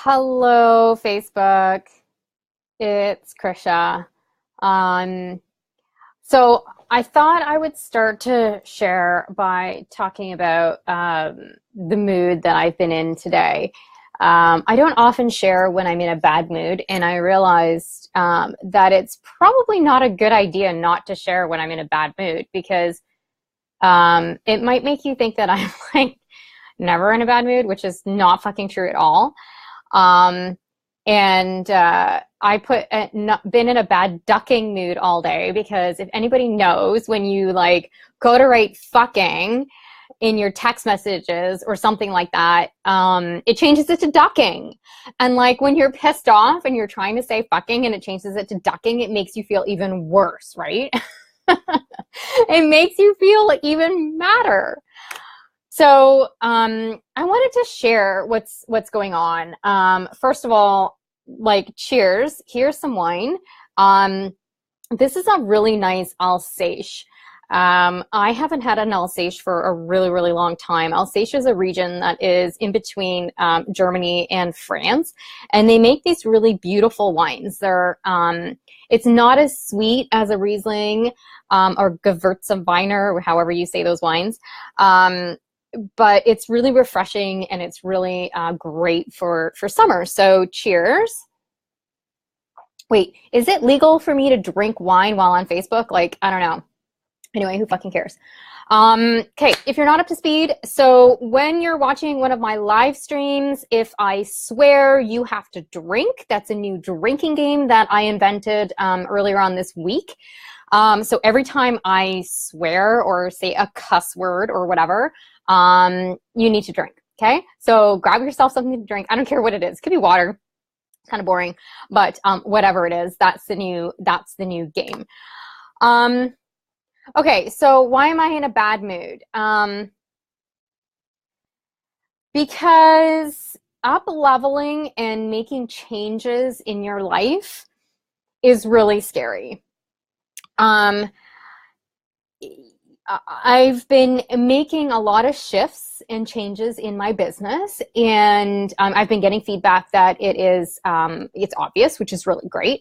Hello, Facebook. It's Krisha. Um, so I thought I would start to share by talking about the mood that I've been in today. I don't often share when I'm in a bad mood, and I realized that it's probably not a good idea not to share when I'm in a bad mood because it might make you think that I'm like never in a bad mood, which is not fucking true at all. Um, and I been in a bad ducking mood all day because if anybody knows when you like go to write fucking in your text messages or something like that, it changes it to ducking. And like when you're pissed off and you're trying to say fucking and it changes it to ducking, it makes you feel even worse, right? It makes you feel even madder. So I wanted to share what's going on. First of all, like cheers. Here's some wine. This is a really nice Alsace. I haven't had an Alsace for a really, really long time. Alsace is a region that is in between Germany and France, and they make these really beautiful wines. It's not as sweet as a Riesling or Gewürztraminer, however you say those wines. But it's really refreshing and it's really great for summer. So cheers. Wait, is it legal for me to drink wine while on Facebook? Like, I don't know. Anyway, who fucking cares? Okay, if you're not up to speed, so when you're watching one of my live streams, if I swear, you have to drink. That's a new drinking game that I invented earlier on this week. So every time I swear or say a cuss word or whatever, you need to drink. Okay, so grab yourself something to drink. I don't care what it is. It could be water. It's kind of boring, but whatever it is, that's the new game. Okay, so why am I in a bad mood? Because up leveling and making changes in your life is really scary. I've been making a lot of shifts and changes in my business, and I've been getting feedback that it's obvious, which is really great.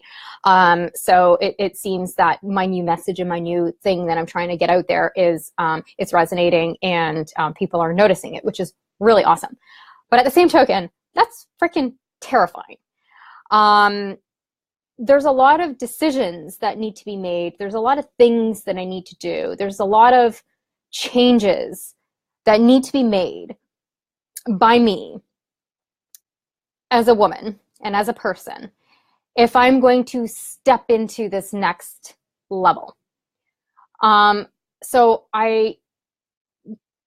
So it seems that my new message and my new thing that I'm trying to get out there is it's resonating, and people are noticing it, which is really awesome. But at the same token, that's freaking terrifying. There's a lot of decisions that need to be made. There's a lot of things that I need to do. There's a lot of changes that need to be made by me as a woman and as a person if I'm going to step into this next level. So I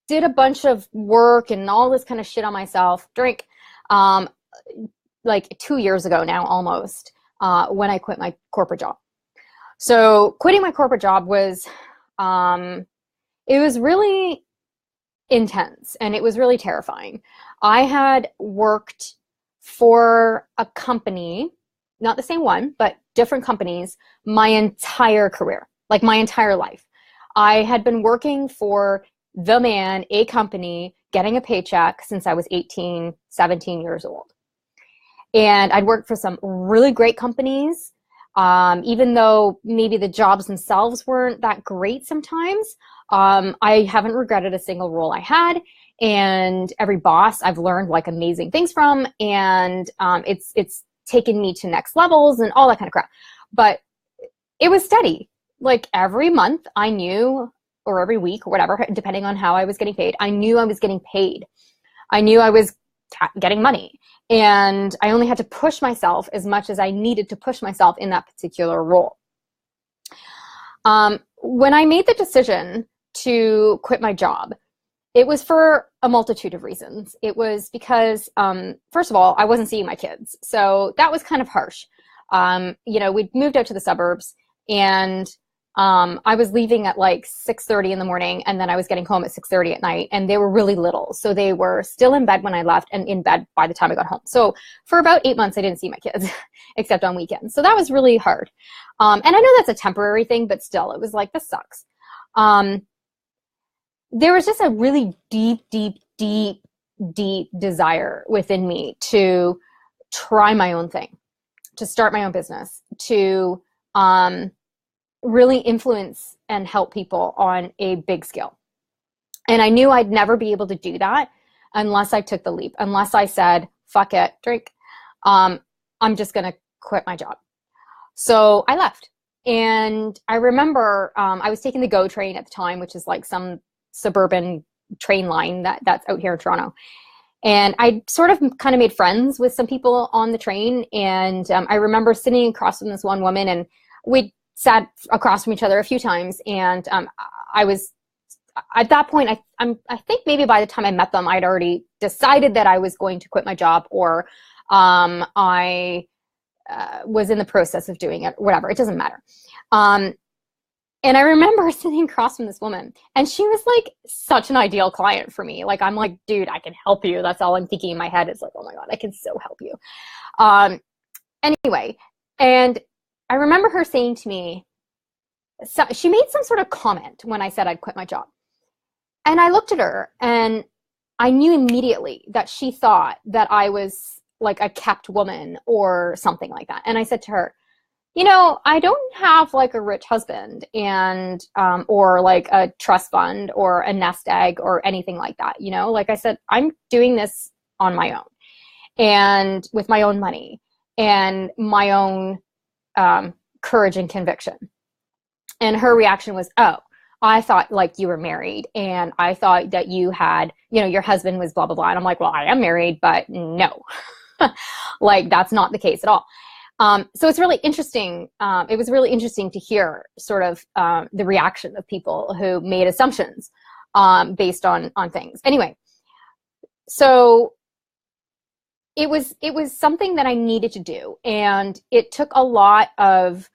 did a bunch of work and all this kind of shit on myself, like 2 years ago now almost. When I quit my corporate job. So quitting my corporate job was, it was really intense and it was really terrifying. I had worked for a company, not the same one, but different companies, my entire career, like my entire life. I had been working for the man, a company, getting a paycheck since I was 18, 17 years old. And I'd worked for some really great companies, even though maybe the jobs themselves weren't that great sometimes. I haven't regretted a single role I had, and every boss I've learned like amazing things from, and it's taken me to next levels and all that kind of crap. But it was steady. Like every month I knew, or every week or whatever, depending on how I was getting paid, I knew I was getting paid. I knew I was getting money. And I only had to push myself as much as I needed to push myself in that particular role. When I made the decision to quit my job, it was for a multitude of reasons. It was because, first of all, I wasn't seeing my kids. So that was kind of harsh. We'd moved out to the suburbs, and I was leaving at like 6:30 in the morning, and then I was getting home at 6:30 at night, and they were really little. So they were still in bed when I left and in bed by the time I got home. So for about 8 months, I didn't see my kids except on weekends. So that was really hard. And I know that's a temporary thing, but still, it was like, this sucks. There was just a really deep, deep, deep, deep desire within me to try my own thing, to start my own business, to really influence and help people on a big scale. And I knew I'd never be able to do that unless I took the leap, unless I said, fuck it, drink. I'm just going to quit my job. So I left. And I remember I was taking the GO train at the time, which is like some suburban train line that's out here in Toronto. And I sort of kind of made friends with some people on the train. And I remember sitting across from this one woman, and we sat across from each other a few times. And I was, at that point, I think maybe by the time I met them, I'd already decided that I was going to quit my job, or I was in the process of doing it, whatever, it doesn't matter. And I remember sitting across from this woman, and she was like such an ideal client for me. Like, I'm like, dude, I can help you. That's all I'm thinking in my head. It's like, oh my God, I can so help you. Anyway, and I remember her saying to me, so she made some sort of comment when I said I'd quit my job. And I looked at her, and I knew immediately that she thought that I was like a kept woman or something like that. And I said to her, you know, I don't have like a rich husband and or like a trust fund or a nest egg or anything like that. You know, like I said, I'm doing this on my own and with my own money and my own courage and conviction. And her reaction was, oh, I thought like you were married, and I thought that you had, you know, your husband was blah, blah, blah. And I'm like, well, I am married, but no, like that's not the case at all. So it's really interesting. It was really interesting to hear sort of the reaction of people who made assumptions based on things. Anyway, so it was something that I needed to do, and it took a lot of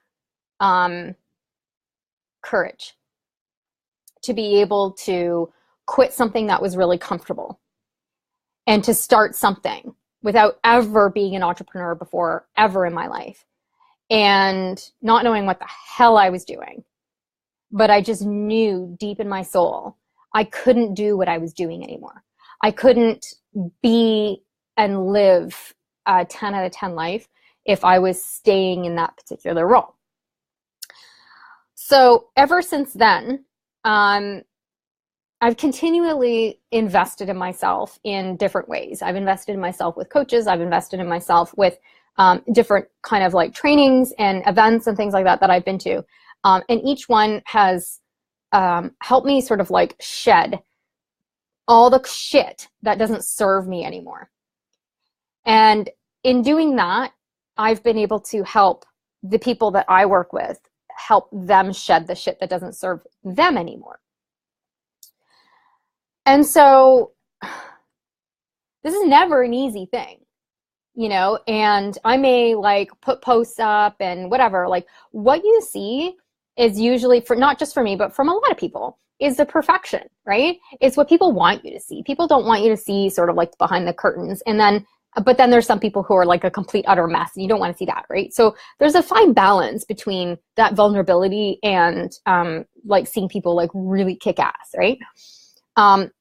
courage to be able to quit something that was really comfortable and to start something without ever being an entrepreneur before, ever in my life, and not knowing what the hell I was doing. But I just knew deep in my soul, I couldn't do what I was doing anymore. I couldn't be and live a 10 out of 10 life if I was staying in that particular role. So ever since then, I've continually invested in myself in different ways. I've invested in myself with coaches. I've invested in myself with different kind of like trainings and events and things like that I've been to. And each one has helped me sort of like shed all the shit that doesn't serve me anymore. And in doing that, I've been able to help the people that I work with, help them shed the shit that doesn't serve them anymore. And so this is never an easy thing, you know, and I may like put posts up and whatever, like what you see is usually, for not just for me, but from a lot of people, is the perfection, right? It's what people want you to see. People don't want you to see sort of like behind the curtains. And then, but then there's some people who are like a complete utter mess, and you don't want to see that, right? So there's a fine balance between that vulnerability and like seeing people like really kick ass, right? And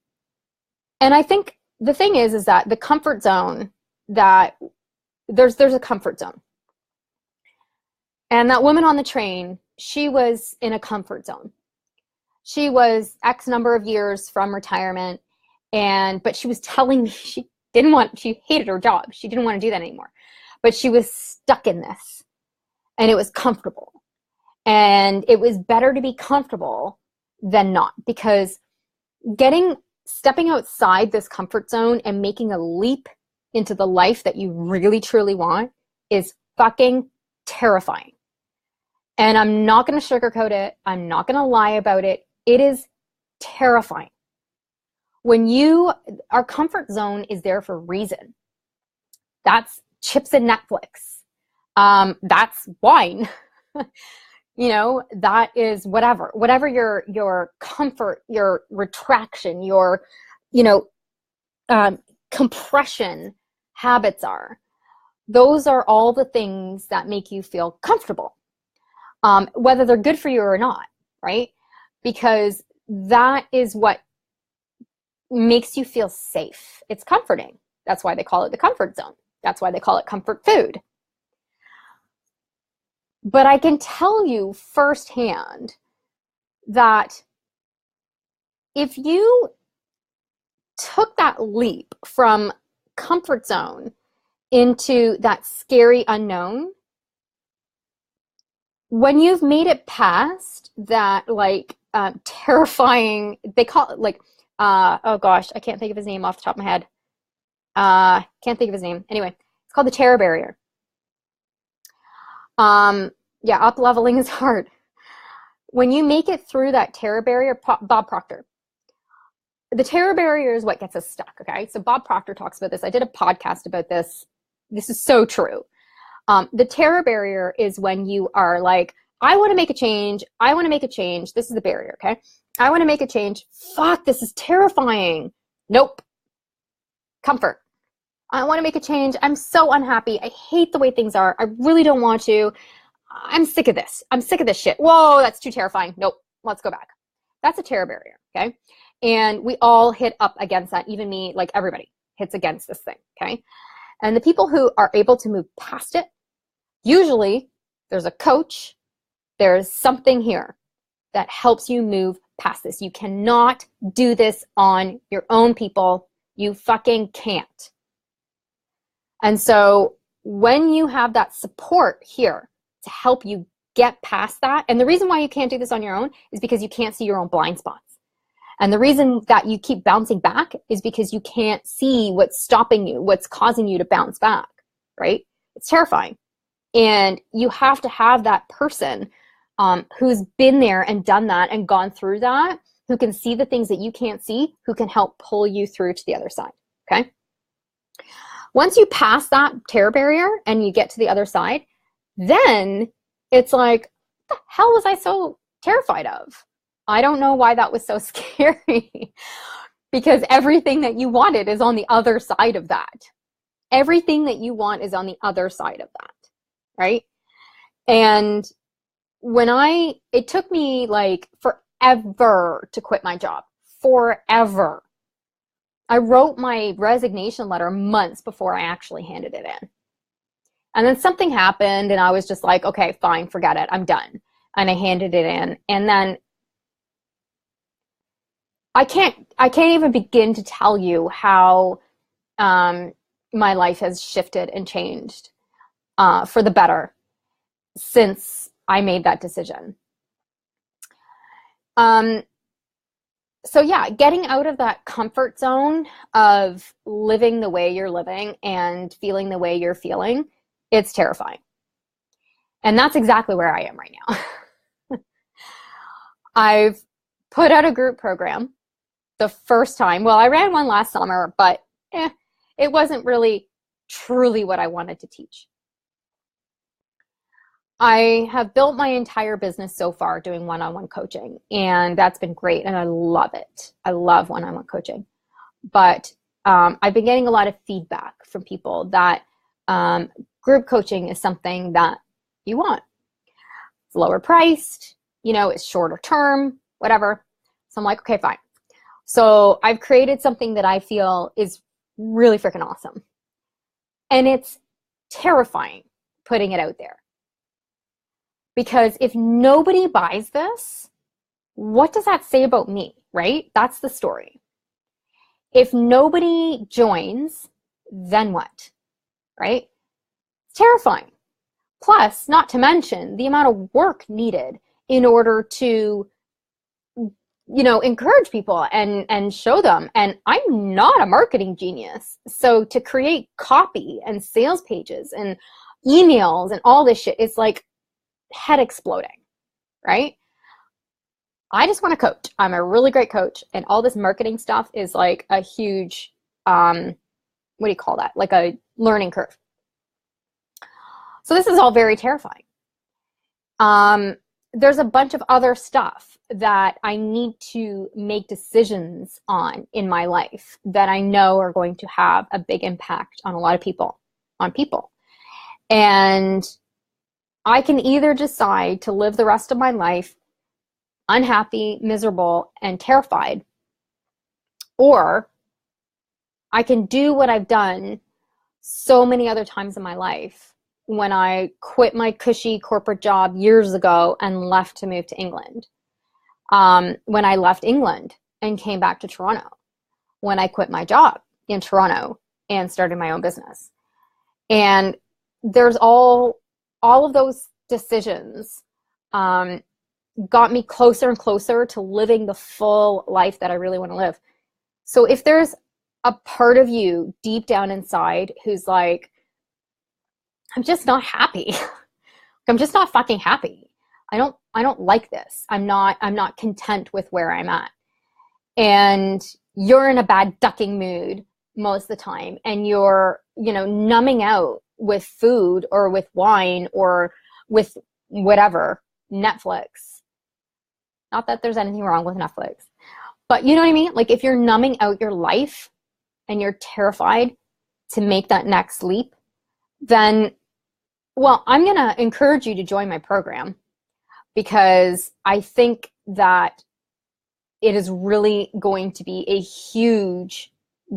I think the thing is that the comfort zone, that there's a comfort zone. And that woman on the train, she was in a comfort zone. She was X number of years from retirement, but she was telling me she hated her job. She didn't want to do that anymore. But she was stuck in this, and it was comfortable. And it was better to be comfortable than not, because stepping outside this comfort zone and making a leap into the life that you really truly want is fucking terrifying. And I'm not going to sugarcoat it. I'm not going to lie about it. It is terrifying. Our comfort zone is there for a reason. That's chips and Netflix. That's wine. You know, that is whatever your comfort, your retraction, your, you know, compression habits are. Those are all the things that make you feel comfortable, whether they're good for you or not, right? Because that is what makes you feel safe. It's comforting. That's why they call it the comfort zone. That's why they call it comfort food. But I can tell you firsthand that if you took that leap from comfort zone into that scary unknown, when you've made it past that like terrifying, they call it like, oh gosh, I can't think of his name off the top of my head. Can't think of his name. Anyway, it's called the terror barrier. Yeah, up leveling is hard. When you make it through that terror barrier, Bob Proctor, the terror barrier is what gets us stuck, okay? So Bob Proctor talks about this. I did a podcast about this. This is so true. The terror barrier is when you are like, I want to make a change. I want to make a change. This is the barrier, okay? I want to make a change. Fuck, this is terrifying. Nope. Comfort. I want to make a change. I'm so unhappy. I hate the way things are. I really don't want to. I'm sick of this. I'm sick of this shit. Whoa, that's too terrifying. Nope. Let's go back. That's a terror barrier, okay? And we all hit up against that. Even me, like everybody hits against this thing, okay? And the people who are able to move past it, usually there's a coach, there's something here that helps you move past this. You cannot do this on your own, people. You fucking can't. And so when you have that support here to help you get past that, and the reason why you can't do this on your own is because you can't see your own blind spots. And the reason that you keep bouncing back is because you can't see what's stopping you, what's causing you to bounce back, right? It's terrifying. And you have to have that person who's been there and done that and gone through that, who can see the things that you can't see, who can help pull you through to the other side, okay? Once you pass that terror barrier and you get to the other side, then it's like, what the hell was I so terrified of? I don't know why that was so scary, because everything that you wanted is on the other side of that. Everything that you want is on the other side of that, right? And it took me like forever to quit my job, forever. I wrote my resignation letter months before I actually handed it in. And then something happened and I was just like, okay, fine, forget it, I'm done. And I handed it in. And then I can't even begin to tell you how my life has shifted and changed for the better since I made that decision. So yeah, getting out of that comfort zone of living the way you're living and feeling the way you're feeling, it's terrifying. And that's exactly where I am right now. I've put out a group program the first time. Well, I ran one last summer, but it wasn't really truly what I wanted to teach. I have built my entire business so far doing one-on-one coaching, and that's been great, and I love it. I love one-on-one coaching. But I've been getting a lot of feedback from people that group coaching is something that you want. It's lower priced, it's shorter term, whatever. So I'm like, okay, fine. So I've created something that I feel is really freaking awesome. And it's terrifying putting it out there. Because if nobody buys this, what does that say about me, right? That's the story. If nobody joins, then what, right? It's terrifying. Plus, not to mention the amount of work needed in order to, encourage people and show them. And I'm not a marketing genius. So to create copy and sales pages and emails and all this shit, it's like head exploding, right? I just want to coach. I'm a really great coach, and all this marketing stuff is like a huge, what do you call that? Like a learning curve. So this is all very terrifying. There's a bunch of other stuff that I need to make decisions on in my life that I know are going to have a big impact on a lot of people, And I can either decide to live the rest of my life unhappy, miserable, and terrified, or I can do what I've done so many other times in my life when I quit my cushy corporate job years ago and left to move to England. When I left England and came back to Toronto, when I quit my job in Toronto and started my own business. And there's all of those decisions got me closer and closer to living the full life that I really want to live. So if there's a part of you deep down inside who's like, I'm just not happy. I'm just not fucking happy. I don't like this. I'm not content with where I'm at. And you're in a bad ducking mood most of the time, and you're, numbing out with food or with wine or with whatever, Netflix. Not that there's anything wrong with Netflix, but you know what I mean? Like if you're numbing out your life and you're terrified to make that next leap, then, well, I'm going to encourage you to join my program, because I think that it is really going to be a huge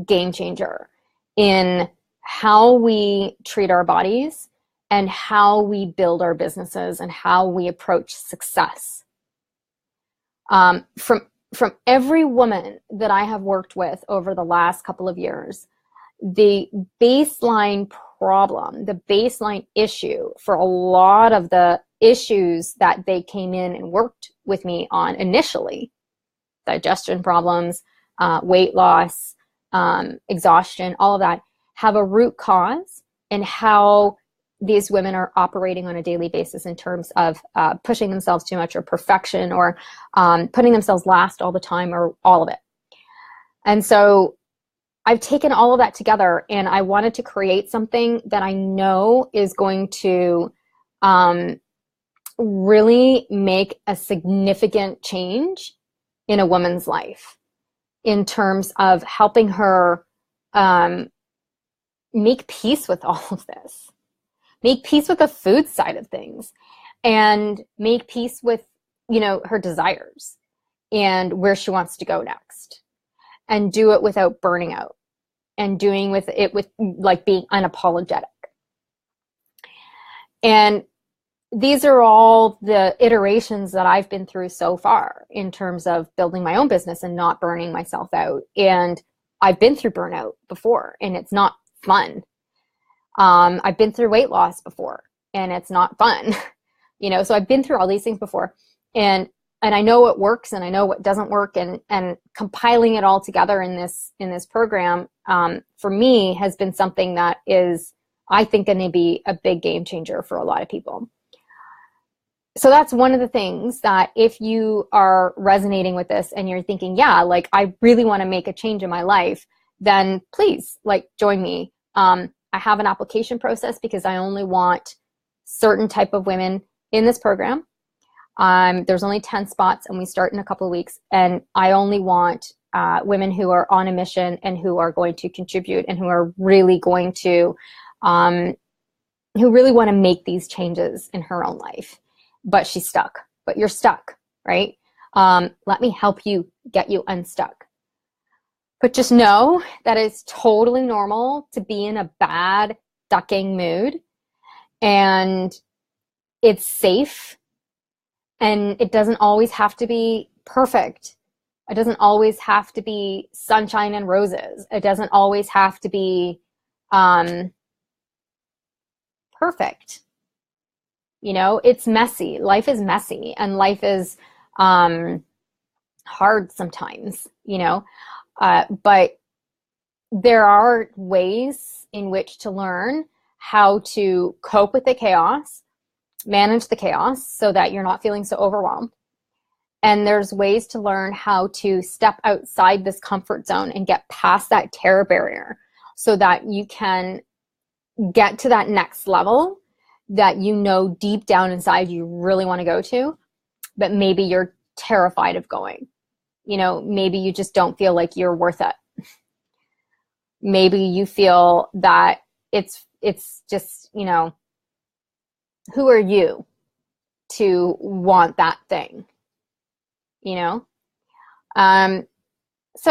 game changer in how we treat our bodies and how we build our businesses and how we approach success. From every woman that I have worked with over the last couple of years, the baseline problem, the baseline issue for a lot of the issues that they came in and worked with me on initially, digestion problems, weight loss, exhaustion, all of that, have a root cause in how these women are operating on a daily basis in terms of pushing themselves too much, or perfection, or putting themselves last all the time, or all of it. And so I've taken all of that together, and I wanted to create something that I know is going to really make a significant change in a woman's life in terms of helping her make peace with all of this, make peace with the food side of things, and make peace with, her desires and where she wants to go next, and do it without burning out, and doing with it with like being unapologetic. And these are all the iterations that I've been through so far in terms of building my own business and not burning myself out. And I've been through burnout before, and it's not fun. I've been through weight loss before, and it's not fun. So I've been through all these things before, and I know what works and I know what doesn't work, and compiling it all together in this program, for me, has been something that is, I think, going to be a big game changer for a lot of people. So that's one of the things that, if you are resonating with this and you're thinking, yeah, like I really want to make a change in my life, then please, like, join me. I have an application process because I only want certain type of women in this program. There's only 10 spots, and we start in a couple of weeks. And I only want women who are on a mission and who are going to contribute and who are really going to, who really want to make these changes in her own life. But she's stuck. But you're stuck, right? Let me help you get you unstuck. But just know that it's totally normal to be in a bad ducking mood, and it's safe, and it doesn't always have to be perfect. It doesn't always have to be sunshine and roses. It doesn't always have to be perfect. It's messy. Life is messy, and life is hard sometimes, but there are ways in which to learn how to cope with the chaos, manage the chaos so that you're not feeling so overwhelmed. And there's ways to learn how to step outside this comfort zone and get past that terror barrier so that you can get to that next level that deep down inside you really want to go to, but maybe you're terrified of going. Maybe you just don't feel like you're worth it. Maybe you feel that it's just, who are you to want that thing? So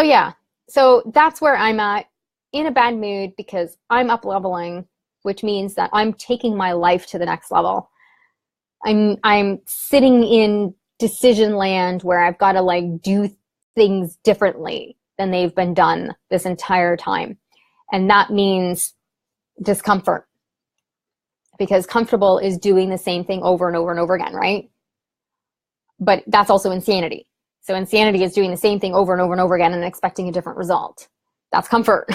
yeah, so that's where I'm at in a bad mood because I'm up leveling, which means that I'm taking my life to the next level. I'm sitting in decision land where I've got to like do things differently than they've been done this entire time. And that means discomfort, because comfortable is doing the same thing over and over and over again, right? But that's also insanity. So insanity is doing the same thing over and over and over again and expecting a different result. That's comfort.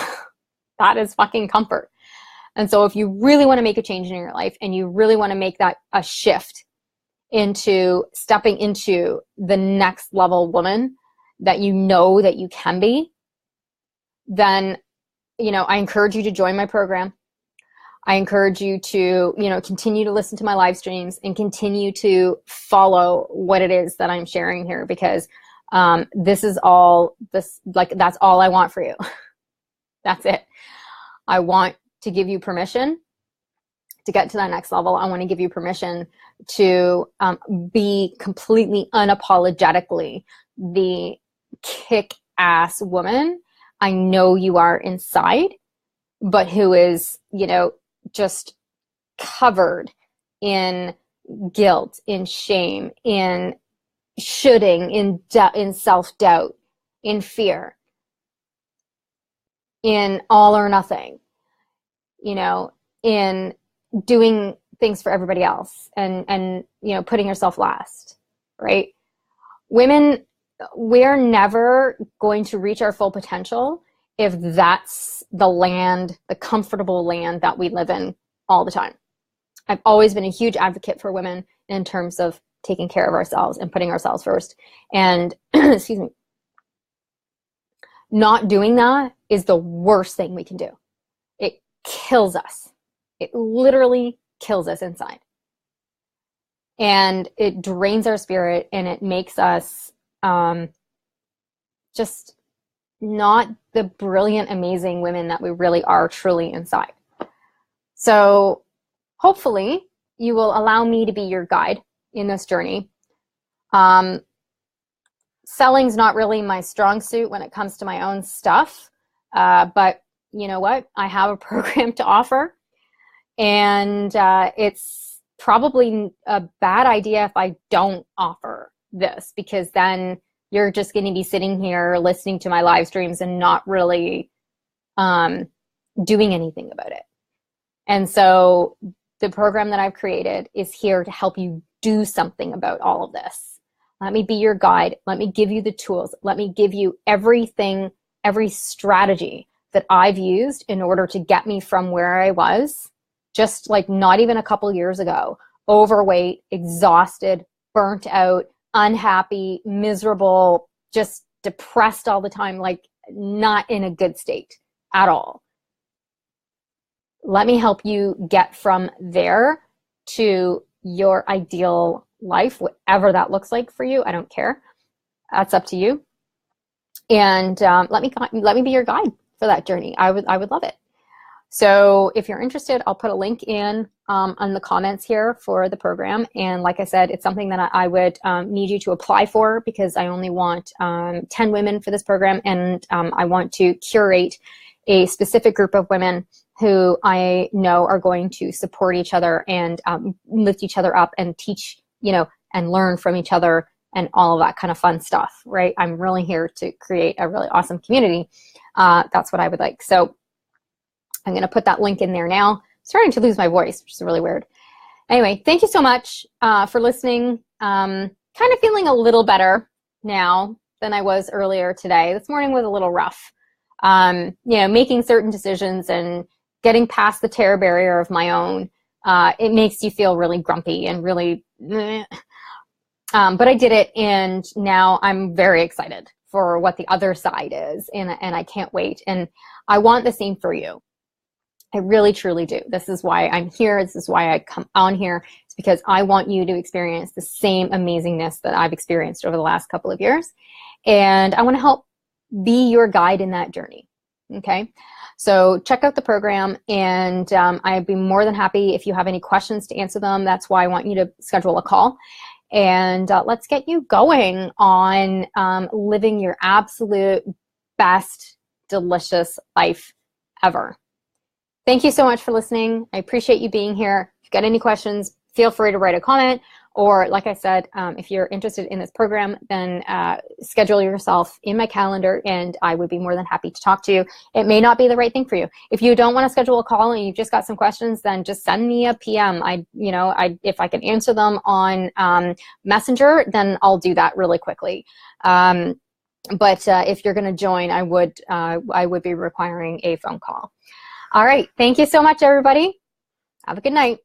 That is fucking comfort. And so if you really want to make a change in your life and you really want to make that a shift into stepping into the next level woman that you know that you can be, then, you know, I encourage you to join my program. I encourage you to, you know, continue to listen to my live streams and continue to follow what it is that I'm sharing here, because that's all I want for you. That's it. I want to give you permission to get to that next level. I want to give you permission to be completely unapologetically the kick-ass woman I know you are inside, but who is, you know, just covered in guilt, in shame, in shoulding, in self-doubt, in fear, in all or nothing, you know, in doing things for everybody else and you know, putting yourself last, right? Women, we're never going to reach our full potential if that's the land, the comfortable land that we live in all the time. I've always been a huge advocate for women in terms of taking care of ourselves and putting ourselves first. And excuse me, not doing that is the worst thing we can do. It kills us. It literally kills us inside. And it drains our spirit, and it makes us just not the brilliant, amazing women that we really are truly inside. So hopefully you will allow me to be your guide in this journey. Selling's not really my strong suit when it comes to my own stuff, but you know what? I have a program to offer, and it's probably a bad idea if I don't offer this, because then you're just going to be sitting here listening to my live streams and not really doing anything about it. And so the program that I've created is here to help you do something about all of this. Let me be your guide. Let me give you the tools. Let me give you everything, every strategy that I've used in order to get me from where I was, just like not even a couple years ago, overweight, exhausted, burnt out, unhappy, miserable, just depressed all the time, like not in a good state at all. Let me help you get from there to your ideal life, whatever that looks like for you. I don't care. That's up to you. And let me be your guide for that journey. I would love it. So if you're interested, I'll put a link in the comments here for the program. And like I said, it's something that I would need you to apply for, because I only want 10 women for this program. And I want to curate a specific group of women who I know are going to support each other and lift each other up and teach, you know, and learn from each other and all of that kind of fun stuff, right? I'm really here to create a really awesome community. That's what I would like. So I'm going to put that link in there now. I'm starting to lose my voice, which is really weird. Anyway, thank you so much for listening. Kind of feeling a little better now than I was earlier today. This morning was a little rough. You know, making certain decisions and getting past the terror barrier of my own, it makes you feel really grumpy and really, but I did it, and now I'm very excited for what the other side is, and I can't wait. And I want the same for you. I really, truly do. This is why I'm here. This is why I come on here. It's because I want you to experience the same amazingness that I've experienced over the last couple of years. And I want to help be your guide in that journey. Okay. So check out the program, and I'd be more than happy if you have any questions to answer them. That's why I want you to schedule a call. And let's get you going on living your absolute best, delicious life ever. Thank you so much for listening. I appreciate you being here. If you've got any questions, feel free to write a comment, or like I said, if you're interested in this program, then schedule yourself in my calendar and I would be more than happy to talk to you. It may not be the right thing for you. If you don't want to schedule a call and you've just got some questions, then just send me a PM. If I can answer them on Messenger, then I'll do that really quickly. But if you're going to join, I would be requiring a phone call. All right. Thank you so much, everybody. Have a good night.